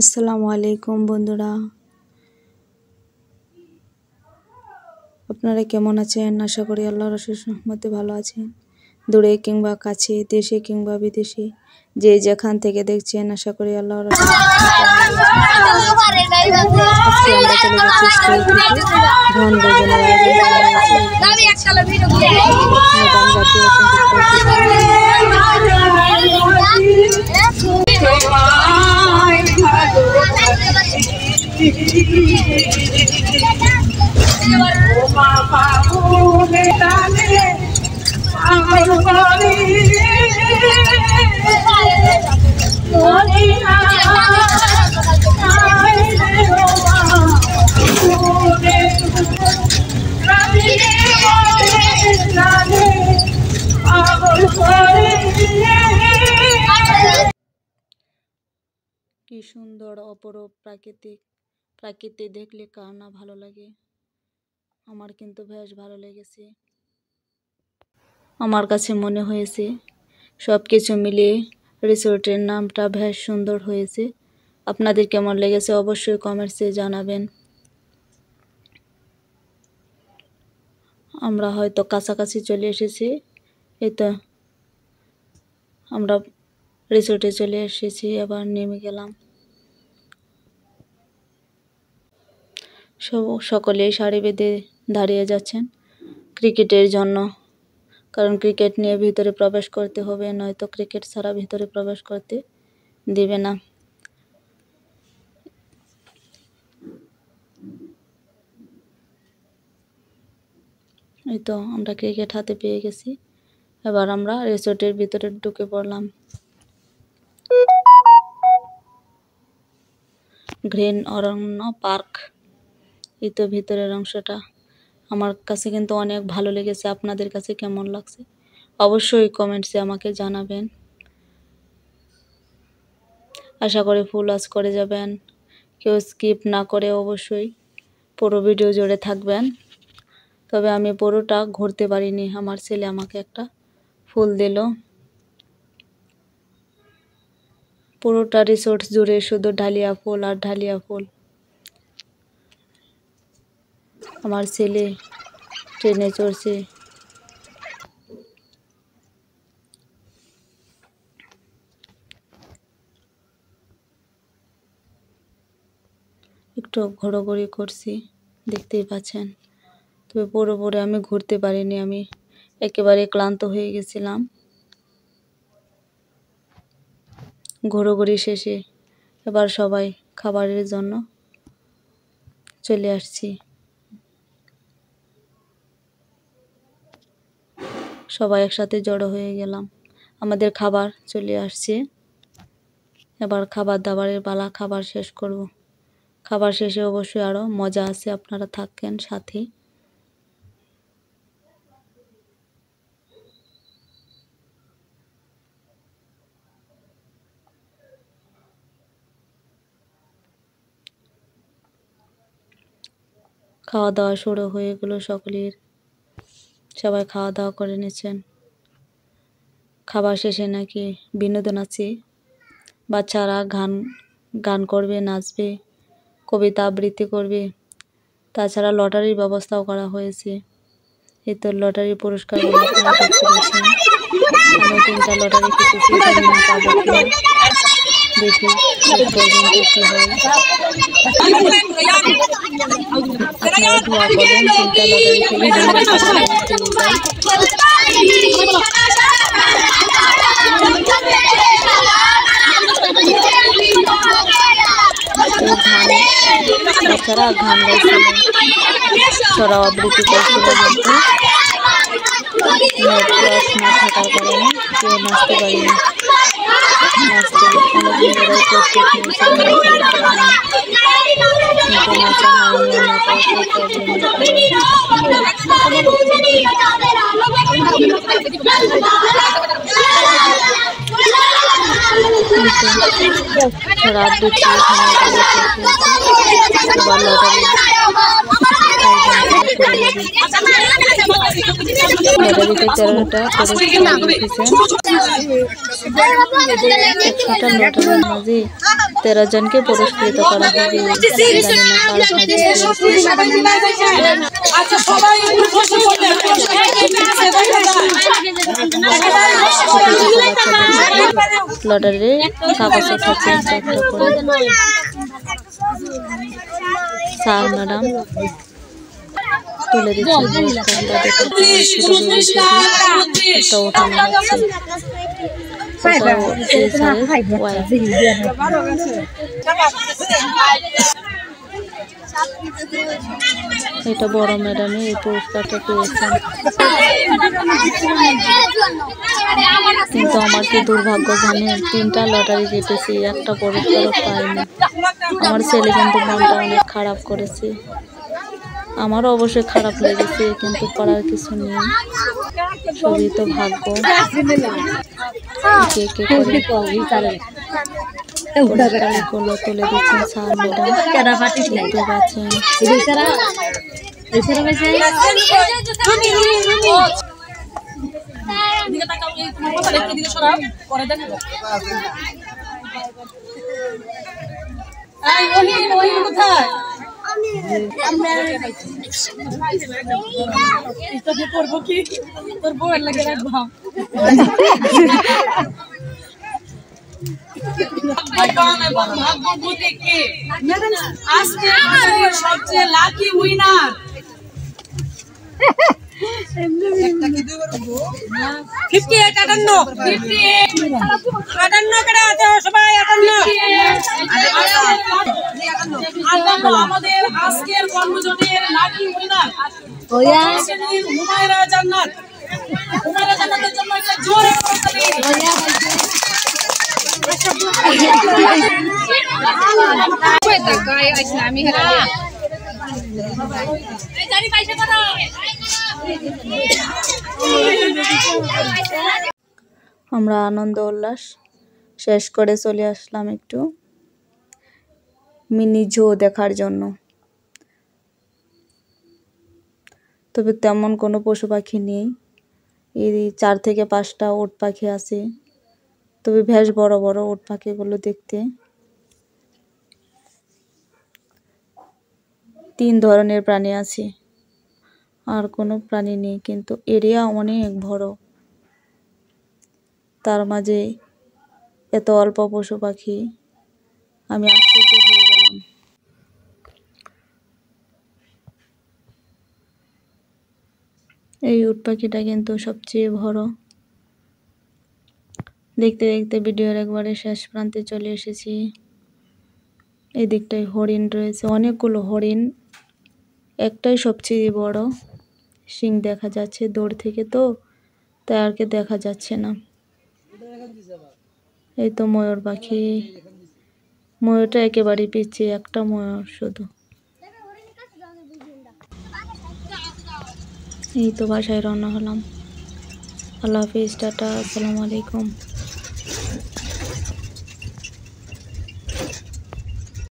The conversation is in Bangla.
আসসালামু আলাইকুম বন্ধুরা, আপনারা কেমন আছেন? আশা করি আল্লাহর অশেষ রহমতে ভালো আছেন। দূরে কিংবা কাছে, দেশে কিংবা বিদেশে, যে যেখান থেকে দেখছেন, আশা করি আল্লাহর অশেষ আজকে আমরা চলে যাচ্ছি স্কুল থেকে বনভোজনের আয়োজন করা হয়েছে। ম্যাডাম জাতীয় কি সুন্দর অপরূপ প্রাকৃতি দেখলে কার না ভালো লাগে। আমার কিন্তু বেশ ভালো লেগেছে। আমার কাছে মনে হয়েছে সব কিছু মিলিয়ে রিসোর্টের নামটা বেশ সুন্দর হয়েছে। আপনাদের কেমন লেগেছে অবশ্যই কমেন্টসে জানাবেন। আমরা হয়তো কাছাকাছি চলে এসেছি। এই তো আমরা রিসোর্টে চলে এসেছি, আবার নেমে গেলাম। সকলেই সারি বেঁধে দাঁড়িয়ে যাচ্ছেন ক্রিকেটের জন্য, কারণ ক্রিকেট নিয়ে ভিতরে প্রবেশ করতে হবে, নয়তো ক্রিকেট ছাড়া ভিতরে প্রবেশ করতে দিবে না। এই তো আমরা ক্রিকেট হাতে পেয়ে গেছি। এবার আমরা রিসোর্টের ভিতরে ঢুকে পড়লাম। গ্রিন অরণ্য পার্ক, এই তো ভিতরের অংশটা। আমার কাছে কিন্তু অনেক ভালো লেগেছে। আপনাদের কাছে কেমন লাগছে অবশ্যই কমেন্টসে আমাকে জানাবেন। আশা করি ফুল ওয়াচ করে যাবেন, কেউ স্কিপ না করে অবশ্যই পুরো ভিডিও জুড়ে থাকবেন। তবে আমি পুরোটা ঘুরতে পারিনি, আমার ছেলে আমাকে একটা ফুল দিল। পুরোটা রিসোর্ট জুড়ে শুধু ডালিয়া ফুল আর ডালিয়া ফুল। আমার ছেলে ট্রেনে চড়ছে। একটু ঘোরাঘুরি করছি, দেখতেই পাচ্ছেন। তবে পুরোপুরি আমি ঘুরতে পারিনি, আমি একেবারে ক্লান্ত হয়ে গেছিলাম। ঘোরাঘুরি শেষে এবার সবাই খাবারের জন্য চলে আসছি। সবাই একসাথে জড়ো হয়ে গেলাম। আমাদের খাবার চলে আসছে, এবার খাবার দাবারের পালা। খাবার শেষ করব। খাবার শেষে অবশ্যই আরও মজা আছে, আপনারা থাকেন সাথে। খাওয়া দাওয়া শুরু হয়ে গেল সকলের, সবাই খাওয়া দাওয়া করে নিচ্ছেন। খাবার শেষে নাকি বিনোদন আছে, বাচ্চারা গান করবে, নাচবে, কবিতা আবৃত্তি করবে। তাছাড়া লটারির ব্যবস্থাও করা হয়েছে। এই তো লটারি পুরস্কারগুলো আপনারা দেখতে পাচ্ছেন। আমি 3টা লটারি কেটেছি, জানি না পাবো কিনা, দেখি শেষ পর্যন্ত কি হয়। আপনারা দোয়া করবেন 3টা লটারি থেকে যেন বাচ্চারা গান গাইছিল, সরাও আবৃত্তি করছিল, কিন্তু নেটওয়ার্ক না থাকার কারণে কেউ নাচতে পারিনি। নাচতে অনেকদিন ওরাই প্রস্তুত নিয়েছিল, কিন্তু নাচা হয়নি নেটওয়ার্কের প্রবলেমের কারণে। রাত দিচ্ছি এবার লটারি লটারিতে 13টা একশোটা লটারির মাঝে 13 জনকে পুরস্কৃত করা হবে। জানি না কার লটারির কাগজ আছে স্যার ম্যাডাম তুলে দিচ্ছেন উঠানো এটা বড় ম্যাডামে এই পুরস্কারটা পেয়েছেন। কিন্তু আমার কি দুর্ভাগ্য জানেন, 3টা লটারি জিতেছি, একটা পুরস্কারও পাইনি। আমার ছেলে কিন্তু মনটা অনেক খারাপ করেছে। আমারও অবশ্যই খারাপ লেগেছে, কিন্তু করার কিছু নেই, সবই তো ভাগ্য। তুলে দিচ্ছেন স্যার ম্যাডাম, দেখতে পাচ্ছেন। করবো কি তোর বউয়ের লাগে রাখবো সবচেয়ে লাকি উইনার 58 সবাই 58 আমাদের আজকের কর্মজনের লাকি উইনার হুমায়রা জান্নাত। হুমায়রা জান্নাতের জন্য একটা জোরে করতালি। আমরা আনন্দ উল্লাস শেষ করে চলে আসলাম একটু মিনি জো দেখার জন্য। তবে তেমন কোনো পশু পাখি নেই, এই 4 থেকে 5টা উট পাখি আছে, তবে বেশ বড় বড় উট পাখিগুলো দেখতে। 3 ধরনের প্রাণী আছে, আর কোনো প্রাণী নেই, কিন্তু এরিয়া অনেক বড়, তার মাঝে এত অল্প পশু পাখি, আমি আশ্চর্য হয়ে গেলাম। এই উট পাখিটা কিন্তু সবচেয়ে বড়। দেখতে দেখতে ভিডিওর একবারে শেষ প্রান্তে চলে এসেছি। এই দিকটায় হরিণ রয়েছে, অনেকগুলো হরিণ, একটাই সবচেয়ে বড়, শিং দেখা যাচ্ছে দূর থেকে, তো তাই আর কি দেখা যাচ্ছে না। এই তো ময়ূর পাখি, ময়ূরটা একেবারে পিছিয়ে, একটা ময়ূর শুধু। এই তো বাসায় রওনা হলাম। আল্লাহ হাফিজ, টাটা, আসসালামু আলাইকুম।